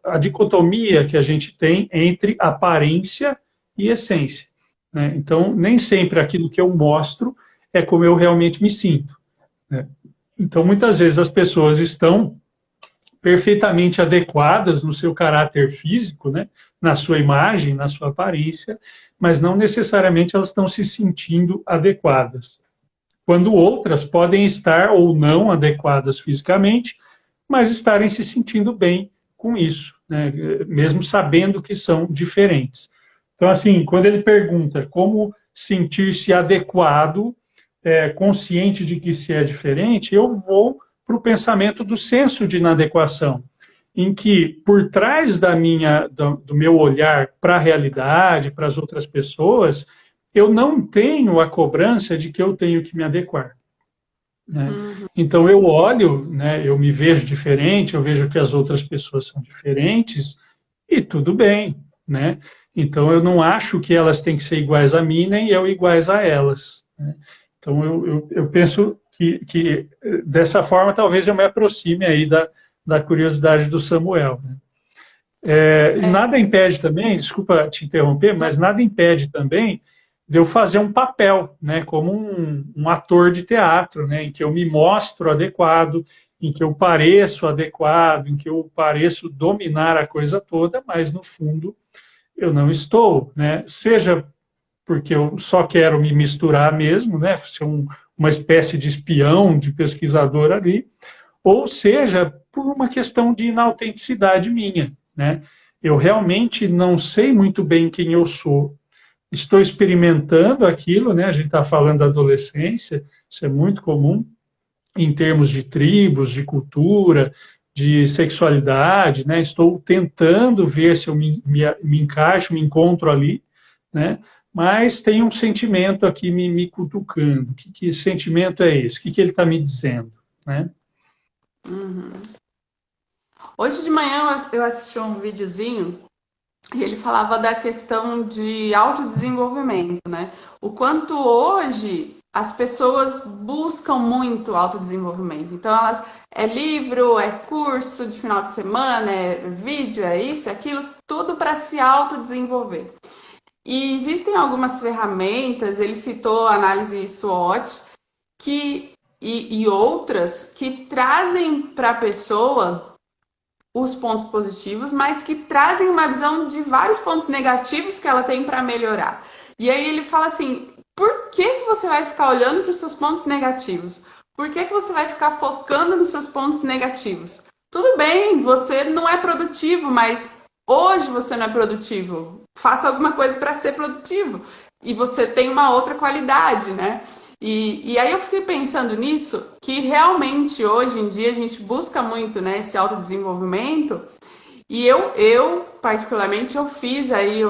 S2: a dicotomia que a gente tem entre aparência e essência, né? Então, nem sempre aquilo que eu mostro é como eu realmente me sinto, né? Então, muitas vezes as pessoas estão perfeitamente adequadas no seu caráter físico, né, na sua imagem, na sua aparência, mas não necessariamente elas estão se sentindo adequadas. Quando outras podem estar ou não adequadas fisicamente, mas estarem se sentindo bem com isso, né, mesmo sabendo que são diferentes. Então, assim, quando ele pergunta como sentir-se adequado, consciente de que se é diferente, eu vou para o pensamento do senso de inadequação, em que por trás do meu olhar para a realidade, para as outras pessoas, eu não tenho a cobrança de que eu tenho que me adequar, né?
S1: Uhum.
S2: Então eu olho, né, eu me vejo diferente, eu vejo que as outras pessoas são diferentes e tudo bem, né? Então eu não acho que elas têm que ser iguais a mim, nem eu iguais a elas, né? Então eu penso que dessa forma talvez eu me aproxime aí da curiosidade do Samuel, né? E
S1: É,
S2: nada impede também, desculpa te interromper,
S1: não,
S2: mas nada impede também de eu fazer um papel, né, como um ator de teatro, né, em que eu me mostro adequado, em que eu pareço adequado, em que eu pareço dominar a coisa toda, mas no fundo eu não estou, né? Seja porque eu só quero me misturar mesmo, né, ser uma espécie de espião, de pesquisador ali, ou seja, por uma questão de inautenticidade minha, né? Eu realmente não sei muito bem quem eu sou. Estou experimentando aquilo, né? A gente está falando da adolescência, isso é muito comum em termos de tribos, de cultura, de sexualidade, né? Estou tentando ver se eu me encaixo, me encontro ali, né? Mas tem um sentimento aqui me cutucando. Que sentimento é esse? O que ele está me dizendo, né?
S1: uhum. Hoje de manhã eu assisti um videozinho e ele falava da questão de autodesenvolvimento, né? O quanto hoje as pessoas buscam muito autodesenvolvimento. Então, elas, é livro, é curso de final de semana, é vídeo, é isso, é aquilo, tudo para se autodesenvolver. E existem algumas ferramentas, ele citou a análise SWOT, que, e outras que trazem para a pessoa os pontos positivos, mas que trazem uma visão de vários pontos negativos que ela tem para melhorar. E aí ele fala assim: por que, que você vai ficar olhando para os seus pontos negativos? Por que, que você vai ficar focando nos seus pontos negativos? Tudo bem, você não é produtivo, mas hoje você não é produtivo. Faça alguma coisa para ser produtivo. E você tem uma outra qualidade, né? E aí eu fiquei pensando nisso, que realmente hoje em dia a gente busca muito, né, esse autodesenvolvimento. E eu particularmente, eu fiz aí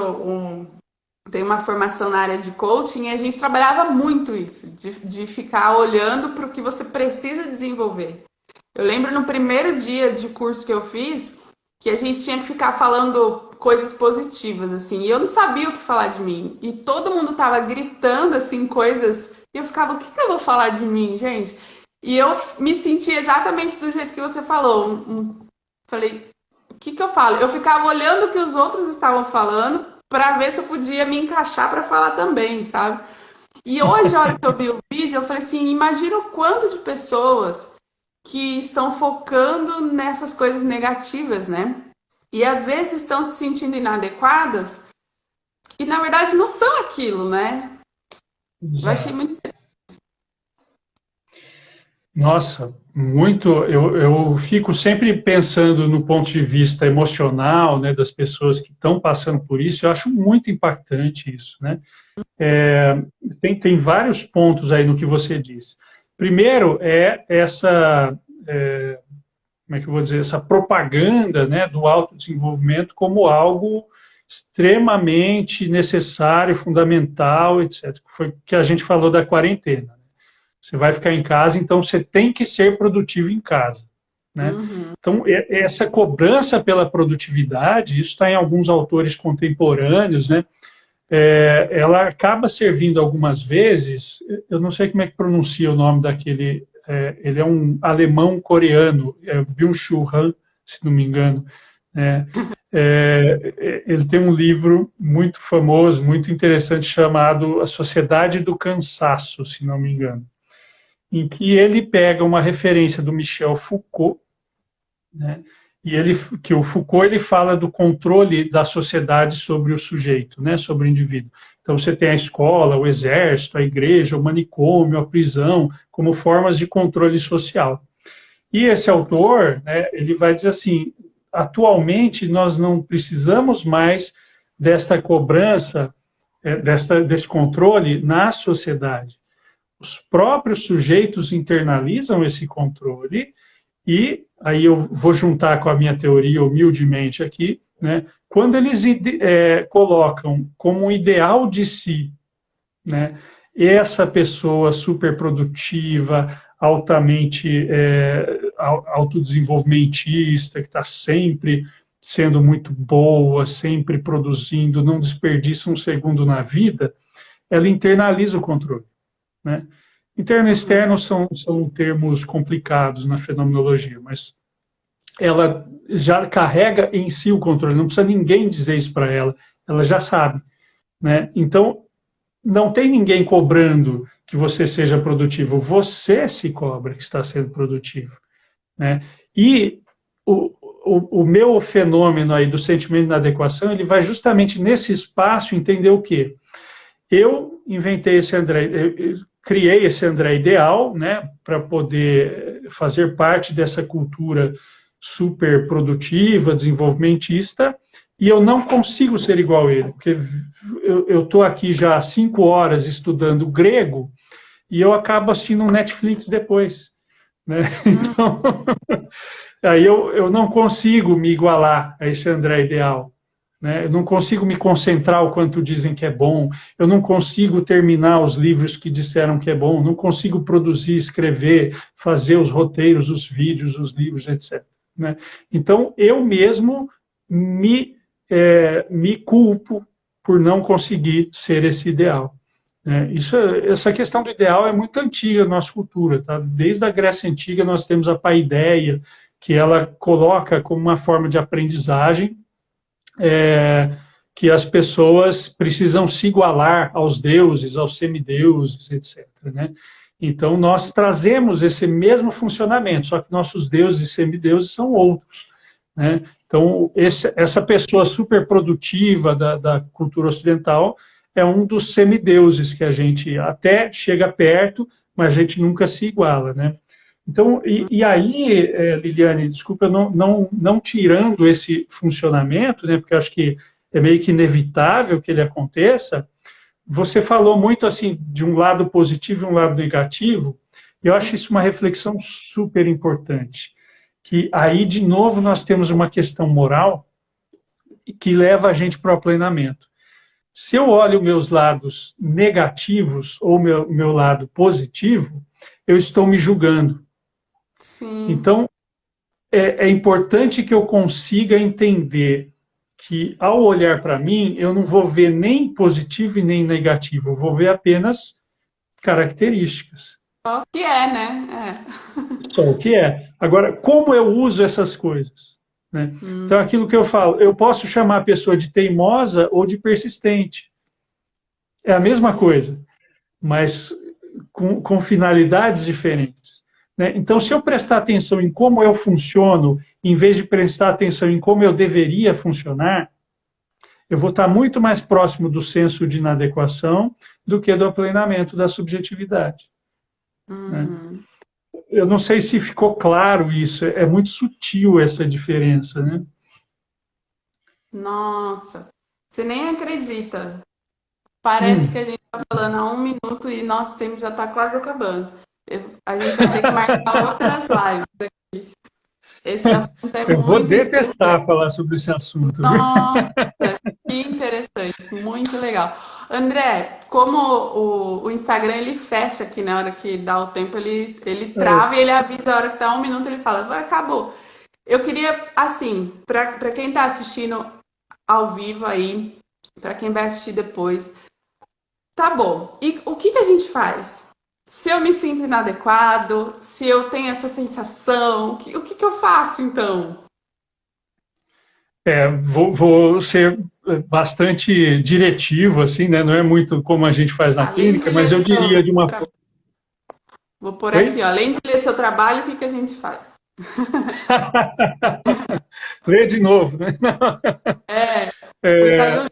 S1: tem uma formação na área de coaching e a gente trabalhava muito isso, de ficar olhando para o que você precisa desenvolver. Eu lembro no primeiro dia de curso que eu fiz, que a gente tinha que ficar falando coisas positivas, assim, e eu não sabia o que falar de mim. E todo mundo tava gritando, assim, coisas, e eu ficava, o que que eu vou falar de mim, gente? E eu me senti exatamente do jeito que você falou. Falei, o que que eu falo? Eu ficava olhando o que os outros estavam falando para ver se eu podia me encaixar para falar também, sabe? E hoje, a hora que eu vi o vídeo, eu falei assim, imagina o quanto de pessoas que estão focando nessas coisas negativas, né? E às vezes estão se sentindo inadequadas e na verdade não são aquilo, né? Eu achei
S2: Exato.
S1: muito.
S2: Nossa, muito. Eu fico sempre pensando no ponto de vista emocional, né, das pessoas que estão passando por isso. Eu acho muito impactante isso, né? Tem vários pontos aí no que você disse. Primeiro é essa, como é que eu vou dizer, essa propaganda, né, do autodesenvolvimento como algo extremamente necessário, fundamental, etc. Foi o que a gente falou da quarentena. Você vai ficar em casa, então você tem que ser produtivo em casa, né?
S1: Uhum.
S2: Então, essa cobrança pela produtividade, isso está em alguns autores contemporâneos, né? Ela acaba servindo algumas vezes, eu não sei como é que pronuncia o nome daquele, ele é um alemão coreano, Byung-Chul Han, se não me engano, né? Ele tem um livro muito famoso, muito interessante, chamado A Sociedade do Cansaço, se não me engano, em que ele pega uma referência do Michel Foucault, né? E que o Foucault ele fala do controle da sociedade sobre o sujeito, né? Sobre o indivíduo. Então você tem a escola, o exército, a igreja, o manicômio, a prisão, como formas de controle social. E esse autor, né, ele vai dizer assim: atualmente nós não precisamos mais desta cobrança, desse controle na sociedade. Os próprios sujeitos internalizam esse controle e aí eu vou juntar com a minha teoria humildemente aqui, né? Quando eles colocam como um ideal de si né? Essa pessoa super produtiva, altamente autodesenvolvimentista, que está sempre sendo muito boa, sempre produzindo, não desperdiça um segundo na vida, ela internaliza o controle, né? Interno e externo são termos complicados na fenomenologia, mas ela já carrega em si o controle, não precisa ninguém dizer isso para ela já sabe, né? Então, não tem ninguém cobrando que você seja produtivo, você se cobra que está sendo produtivo, né? E o meu fenômeno aí do sentimento de inadequação, ele vai justamente nesse espaço entender o quê? Eu inventei esse André, eu criei esse André ideal, né, para poder fazer parte dessa cultura super produtiva, desenvolvimentista, e eu não consigo ser igual a ele, porque eu estou aqui já há 5 horas estudando grego e eu acabo assistindo um Netflix depois, né? Então, aí eu não consigo me igualar a esse André ideal, né? Eu não consigo me concentrar o quanto dizem que é bom, eu não consigo terminar os livros que disseram que é bom, não consigo produzir, escrever, fazer os roteiros, os vídeos, os livros, etc., né? Então, eu mesmo me culpo por não conseguir ser esse ideal, né? Essa questão do ideal é muito antiga na nossa cultura, tá? Desde a Grécia Antiga nós temos a paideia, que ela coloca como uma forma de aprendizagem que as pessoas precisam se igualar aos deuses, aos semideuses, etc., né? Então, nós trazemos esse mesmo funcionamento, só que nossos deuses e semideuses são outros, né? Então, essa pessoa super produtiva da cultura ocidental é um dos semideuses que a gente até chega perto, mas a gente nunca se iguala, né? Então, e aí, Liliane, desculpa, não tirando esse funcionamento, né, porque acho que é meio que inevitável que ele aconteça, você falou muito assim de um lado positivo e um lado negativo, e eu acho isso uma reflexão super importante, que aí, de novo, nós temos uma questão moral que leva a gente para o aplenamento. Se eu olho meus lados negativos ou meu lado positivo, eu estou me julgando.
S1: Sim.
S2: Então, é importante que eu consiga entender que, ao olhar para mim, eu não vou ver nem positivo e nem negativo, eu vou ver apenas características.
S1: Só o que é, né?
S2: Só o que é. Agora, como eu uso essas coisas, né? Então, aquilo que eu falo, eu posso chamar a pessoa de teimosa ou de persistente. É a mesma coisa, mas com finalidades diferentes, né? Então, se eu prestar atenção em como eu funciono, em vez de prestar atenção em como eu deveria funcionar, eu vou estar muito mais próximo do senso de inadequação do que do aplenamento da subjetividade, né? Eu não sei se ficou claro isso, é muito sutil essa diferença, né?
S1: Nossa, você nem acredita. Parece que a gente está falando há 1 minuto e nosso tempo já está quase acabando. A gente vai ter que marcar outras lives aqui. Esse assunto é
S2: Eu vou
S1: muito interessante.
S2: detestar falar sobre esse assunto, viu?
S1: Nossa, que interessante, muito legal. André, como o Instagram ele fecha aqui na hora que dá o tempo, ele trava e ele avisa a hora que dá 1 minuto, ele fala, "Vai, acabou." Eu queria, assim, para quem está assistindo ao vivo aí, para quem vai assistir depois, tá bom. E o que a gente faz? Se eu me sinto inadequado, se eu tenho essa sensação, o que eu faço então?
S2: Vou ser bastante diretivo, assim, né? Não é muito como a gente faz na
S1: Além
S2: clínica,
S1: de
S2: mas
S1: ler
S2: eu diria
S1: seu
S2: de uma
S1: trabalho.
S2: forma.
S1: Vou pôr aqui,
S2: Oi?
S1: ó. Além de ler seu trabalho, o que a gente faz?
S2: Lê de novo, né?
S1: O Instagram.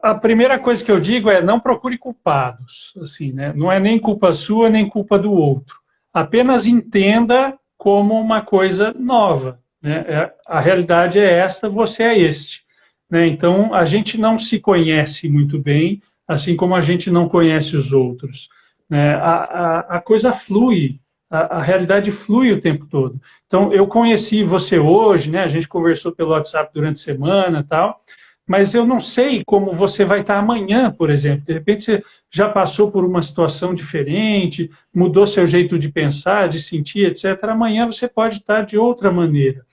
S2: A primeira coisa que eu digo é não procure culpados, assim, né? Não é nem culpa sua nem culpa do outro. Apenas entenda como uma coisa nova, né? A realidade é esta, você é este, né? Então a gente não se conhece muito bem, assim como a gente não conhece os outros, né? A coisa flui, a realidade flui o tempo todo. Então eu conheci você hoje, né? A gente conversou pelo WhatsApp durante a semana, tal. mas eu não sei como você vai estar amanhã, por exemplo. De repente você já passou por uma situação diferente, mudou seu jeito de pensar, de sentir, etc. Amanhã você pode estar de outra maneira.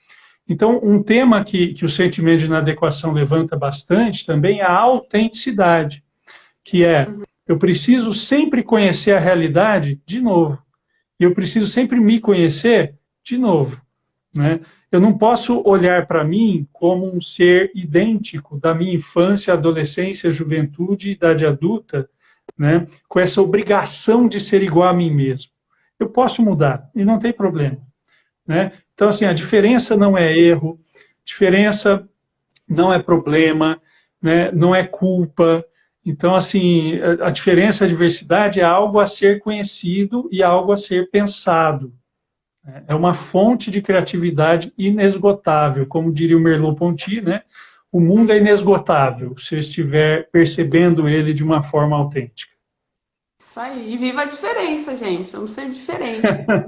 S2: Então, um tema que o sentimento de inadequação levanta bastante também é a autenticidade, que é, eu preciso sempre conhecer a realidade de novo. E eu preciso sempre me conhecer de novo, né? Eu não posso olhar para mim como um ser idêntico da minha infância, adolescência, juventude e idade adulta, né? Com essa obrigação de ser igual a mim mesmo. Eu posso mudar e não tem problema, né? Então, assim, a diferença não é erro, diferença não é problema, né? Não é culpa. Então, assim, a diferença, a diversidade é algo a ser conhecido e algo a ser pensado. É uma fonte de criatividade inesgotável, como diria o Merleau-Ponty, né? O mundo é inesgotável se eu estiver percebendo ele de uma forma autêntica.
S1: Isso aí. E viva a diferença, gente. Vamos ser diferentes.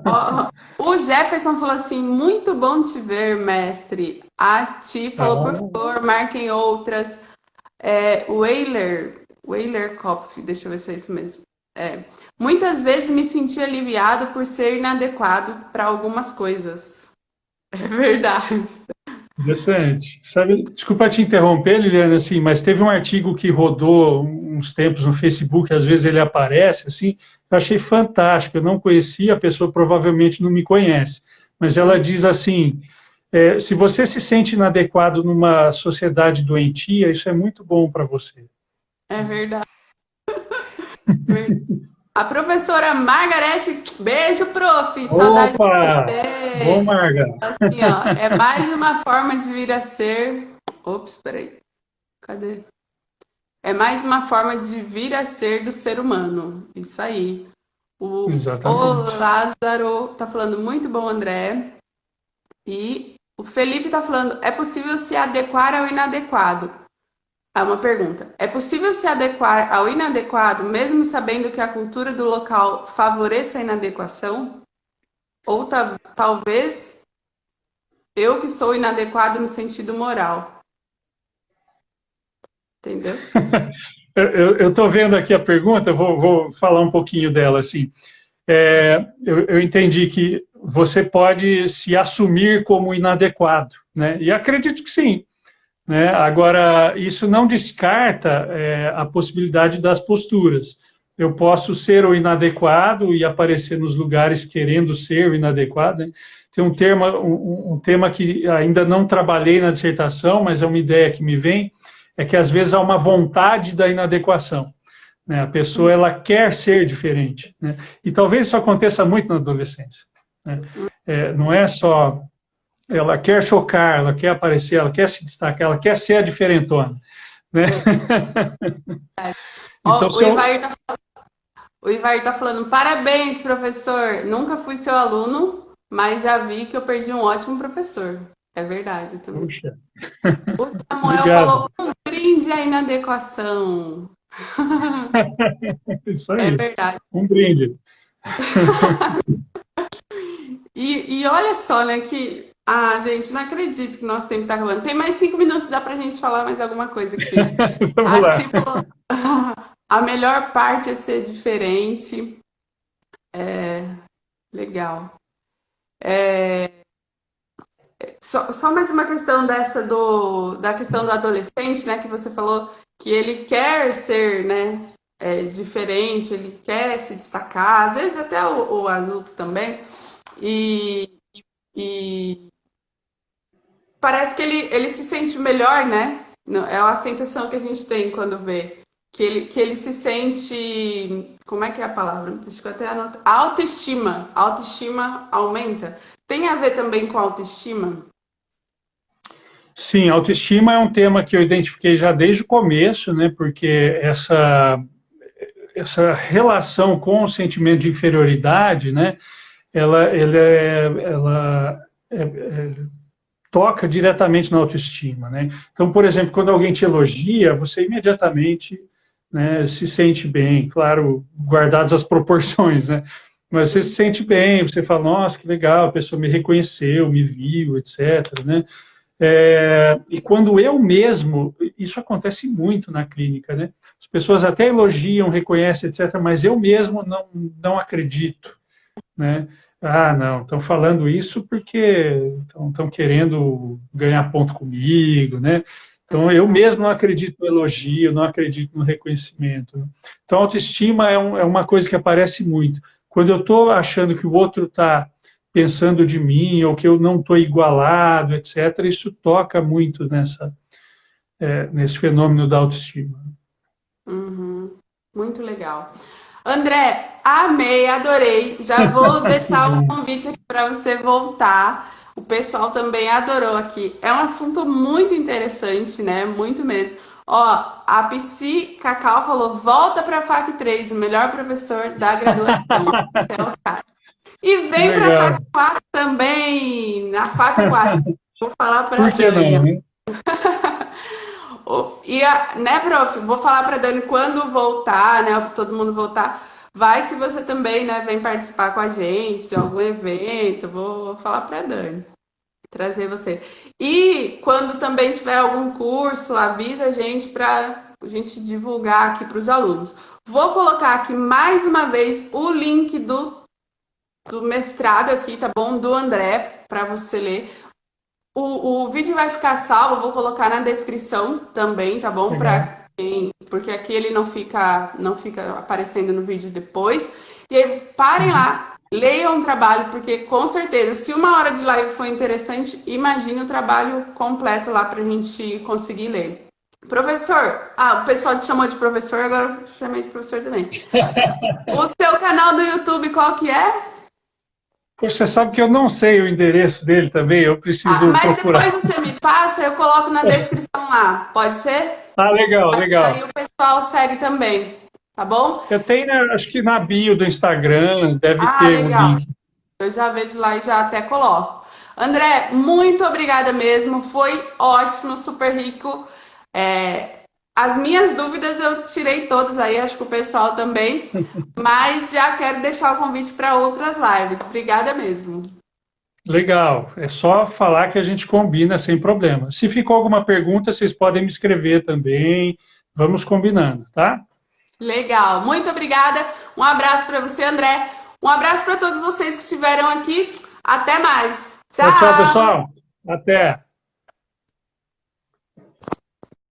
S1: Ó, o Jefferson falou assim: muito bom te ver, mestre. A Ti falou, por
S2: Ah,
S1: favor, marquem outras. O Weiler Kopf, deixa eu ver se é isso mesmo. Muitas vezes me senti aliviado por ser inadequado para algumas coisas. É verdade.
S2: interessante. Sabe, desculpa te interromper, Liliana, assim, mas teve um artigo que rodou uns tempos no Facebook, às vezes ele aparece, assim, eu achei fantástico. Eu não conhecia, a pessoa provavelmente não me conhece, mas ela diz assim: se você se sente inadequado numa sociedade doentia, isso é muito bom para você.
S1: É verdade. A professora Margarete, beijo, prof. Saudade de
S2: Opa! Bom,
S1: você.
S2: Marga.
S1: Assim, ó, é mais uma forma de vir a ser. Ops, peraí. Cadê? É mais uma forma de vir a ser do ser humano. Isso aí. O
S2: Exatamente.
S1: Lázaro tá falando muito bom, André. E o Felipe tá falando, é possível se adequar ao inadequado? É uma pergunta. É possível se adequar ao inadequado, mesmo sabendo que a cultura do local favoreça a inadequação? Ou talvez eu que sou inadequado no sentido moral? Entendeu?
S2: Eu estou vendo aqui a pergunta, vou falar um pouquinho dela, assim. Eu entendi que você pode se assumir como inadequado, né? E acredito que sim, né? Agora, isso não descarta a possibilidade das posturas. Eu posso ser o inadequado e aparecer nos lugares querendo ser o inadequado, né? Tem um tema que ainda não trabalhei na dissertação, mas é uma ideia que me vem, é que às vezes há uma vontade da inadequação, né? A pessoa ela quer ser diferente, né? E talvez isso aconteça muito na adolescência, né? Não é só ela quer chocar, ela quer aparecer, ela quer se destacar, ela quer ser a diferentona, né? Então,
S1: Ó,
S2: se eu...
S1: o Ivair tá falando, parabéns, professor. Nunca fui seu aluno, mas já vi que eu perdi um ótimo professor. É verdade também.
S2: Puxa,
S1: O Samuel
S2: obrigado.
S1: falou, um brinde à inadequação.
S2: Isso
S1: É
S2: aí,
S1: verdade.
S2: um brinde.
S1: E olha só, né, que. Ah, gente, não acredito que nosso tempo está acabando. Tem mais 5 minutos, dá pra gente falar mais alguma coisa aqui.
S2: Vamos
S1: A
S2: lá.
S1: tipo, a melhor parte é ser diferente. Legal. Só mais uma questão da questão do adolescente, né, que você falou que ele quer ser, né, diferente, ele quer se destacar, às vezes até o adulto também. E, e parece que ele se sente melhor, né? É a sensação que a gente tem quando vê. Que ele se sente. Como é que é a palavra? Acho que eu até anoto. Autoestima. A autoestima aumenta. Tem a ver também com autoestima?
S2: Sim, autoestima é um tema que eu identifiquei já desde o começo, né? Porque essa relação com o sentimento de inferioridade, né? Ela toca diretamente na autoestima, né? Então, por exemplo, quando alguém te elogia, você imediatamente, né, se sente bem, claro, guardadas as proporções, né? Mas você se sente bem, você fala, nossa, que legal, a pessoa me reconheceu, me viu, etc, né? E quando eu mesmo, isso acontece muito na clínica, né? As pessoas até elogiam, reconhecem, etc., mas eu mesmo não acredito, né? Ah, não, estão falando isso porque estão querendo ganhar ponto comigo, né? Então, eu mesmo não acredito no elogio, não acredito no reconhecimento, né? Então, autoestima é uma coisa que aparece muito. Quando eu estou achando que o outro está pensando de mim, ou que eu não estou igualado, etc., isso toca muito nesse fenômeno da autoestima.
S1: Uhum. Muito legal. André, amei, adorei. Já vou
S2: Que
S1: deixar o
S2: bom.
S1: convite aqui para você voltar. O pessoal também adorou aqui. É um assunto muito interessante, né? Muito mesmo. Ó, a Psy Cacau falou: volta para a FAC 3, o melhor professor da graduação. Esse é o cara. E
S2: Que
S1: vem para a FAC
S2: legal.
S1: 4 também. Na FAC 4. Vou falar para a
S2: Por que
S1: Dani.
S2: não, né?
S1: Né, prof? Vou falar para Dani quando voltar, né? Todo mundo voltar. Vai que você também, né, vem participar com a gente de algum evento. Vou falar para Dani, trazer você. E quando também tiver algum curso, avisa a gente para a gente divulgar aqui para os alunos. Vou colocar aqui mais uma vez o link do mestrado aqui, tá bom? Do André, para você ler. O vídeo vai ficar salvo, eu vou colocar na descrição também, tá bom?
S2: Legal.
S1: Porque aqui ele não fica aparecendo no vídeo depois. E aí, parem lá, leiam o trabalho, porque com certeza, se uma hora de live foi interessante, imagine o trabalho completo lá pra gente conseguir ler. Professor, o pessoal te chamou de professor, agora eu chamei de professor também. O seu canal do YouTube, qual que é?
S2: Poxa, você sabe que eu não sei o endereço dele também, eu preciso
S1: Mas depois
S2: procurar.
S1: você me passa, eu coloco na descrição lá, pode ser?
S2: Ah, legal,
S1: Aí
S2: legal.
S1: o pessoal segue também, tá bom?
S2: Eu tenho, acho que na bio do Instagram deve
S1: Ah,
S2: ter o
S1: legal.
S2: link.
S1: Eu já vejo lá e já até coloco. André, muito obrigada mesmo. Foi ótimo, super rico. As minhas dúvidas eu tirei todas aí, acho que o pessoal também. Mas já quero deixar o convite para outras lives. Obrigada mesmo.
S2: Legal, é só falar que a gente combina sem problema. Se ficou alguma pergunta, vocês podem me escrever também. Vamos combinando, tá?
S1: Legal, muito obrigada. Um abraço para você, André. Um abraço para todos vocês que estiveram aqui. Até mais.
S2: Tchau, tchau,
S1: Tchau.
S2: pessoal. Até.